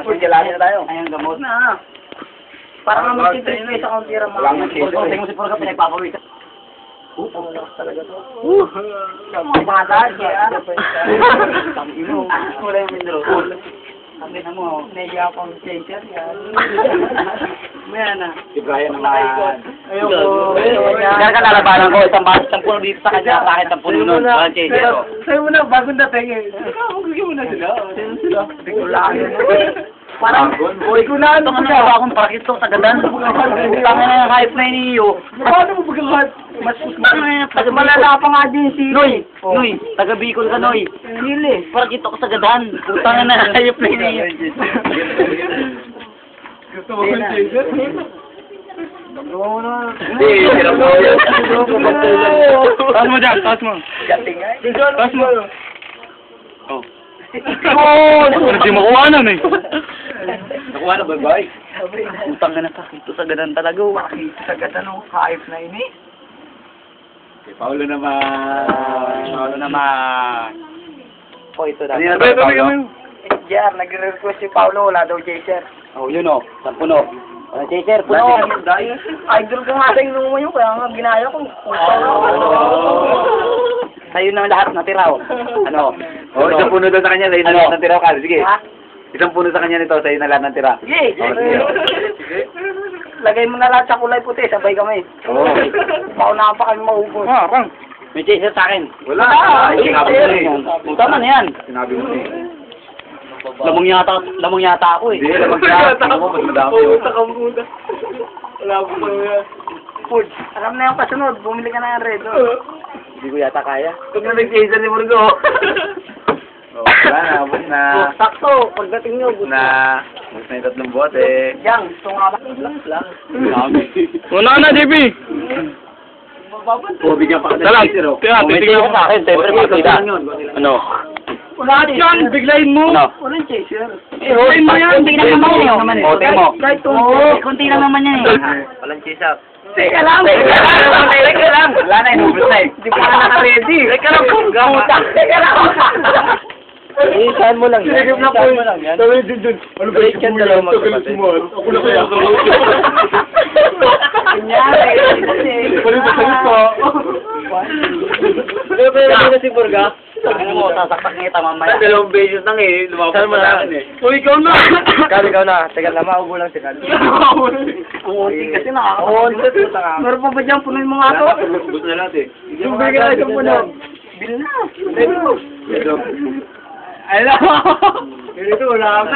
Pagkalahin na tayo. Ayun, gamot. Na. Parang naman si Tris sa kaunti ram. Wala nang Puro mo si Purga pinagpapawit. Ang lakas talaga to. Mga bata, kaya. Wala yung mindro. Sabi na mo, naiya akong chaser. Maya na. Si Brian naman. Ayoko. Kaya ka nalabanan ko, isang puno dito sa kanya, bakit ang puno nun? Walang chaser. Sa'yo mo na, bagong dating eh. Magiging mo na sila. Sila. Bigulaan. Parang, Ito nga na akong parakit to, tagadan. Utangin na yung hype na iniyo. paano mo bagagat? Mas Taga-Bicol. malala pa nga din si Noy, Noy, taga-Bicol ka, Noy. Sili. Parakit ko sa gadan. Utangin na yung hype na iniyo. Gusto mo yung chaser? Hindi, hirap mo yan. Taas mo dyan, taas mo. Taas mo. Oh. Hindi makuhanan eh. Nakuha na ba, boy? Utang na nakakit to sa gadan talaga. Makita sa gata ng hype na ini. Si Paulo naman. Paulo naman. O ito na. Kanina Tabi, tayo, tabi Paulo. kami. Jar, nagre-request si Paulo, wala daw chaser. Oh, yun o. Sa puno. Walang chaser, puno. Idol ka nga sa inuman yun, kaya nga ginaya ko. Sa'yo na lahat natira o. Ano? Oh, isang puno daw sa kanya, sa'yo na lahat ng tira ka. Sige. Ha? Isang puno sa kanya nito, sa'yo na lahat ng tira. Sige. Oh, sige. Lagay mo na lahat sa kulay puti, sabay kami. Oo. Pauna pa kami maubos. Ah, pang. May chaser sa akin. Wala. Ah, Sinabi mo na eh. Tama na yan. Sinabi mo na eh. Lamang yata ako eh. Hindi, lamang siya. Tingnan mo, mas madami yun. Wala ko pa yan. Food. Alam na yung kasunod, bumili ka na ng red. Hindi ko yata kaya. Pag na nag-chaser ni Murgo. Oh, wala na, abot na. Sakto, pagdating nyo, Abot na. Abot na yung tatlong bote. Yang, gusto nga ba? Lang. Wala na, JP. Oh, bigyan pa ka ng Talang. chaser oh. Tiyan, May titignan chaser mo. sa akin, siyempre Okay, partida. lang yun. Ano? Wala din. Yan, biglayin mo. Ano? Walang chaser. Biglayin mo yan. Kunti lang naman yan. Oh, Kunti mo. Kahit Kunti lang naman yan eh. Walang chaser. Teka lang. Teka lang. Wala na, inubos na eh. Di pa ka naka-ready. Teka lang, puta. Teka lang. Saan mo lang yan? Saan mo lang yan? Sabi dun. Ano ba yung Yan dalawa magkapatid. Ako na kaya. Kunyari. Balik sa salita. Pero na si Burga. Ano mo, sasaktak kita mamaya. Dalawang beses lang eh. Lumabas pa lang eh. O, ikaw na. Ikaw na. Teka lang, maubo lang si Kal. Ang unti kasi nakakapagod. Meron pa ba dyan punoy mga to? Gusto na lahat eh. Yung bigay ka puno. Bil na. Pero, Ganito, wala ka.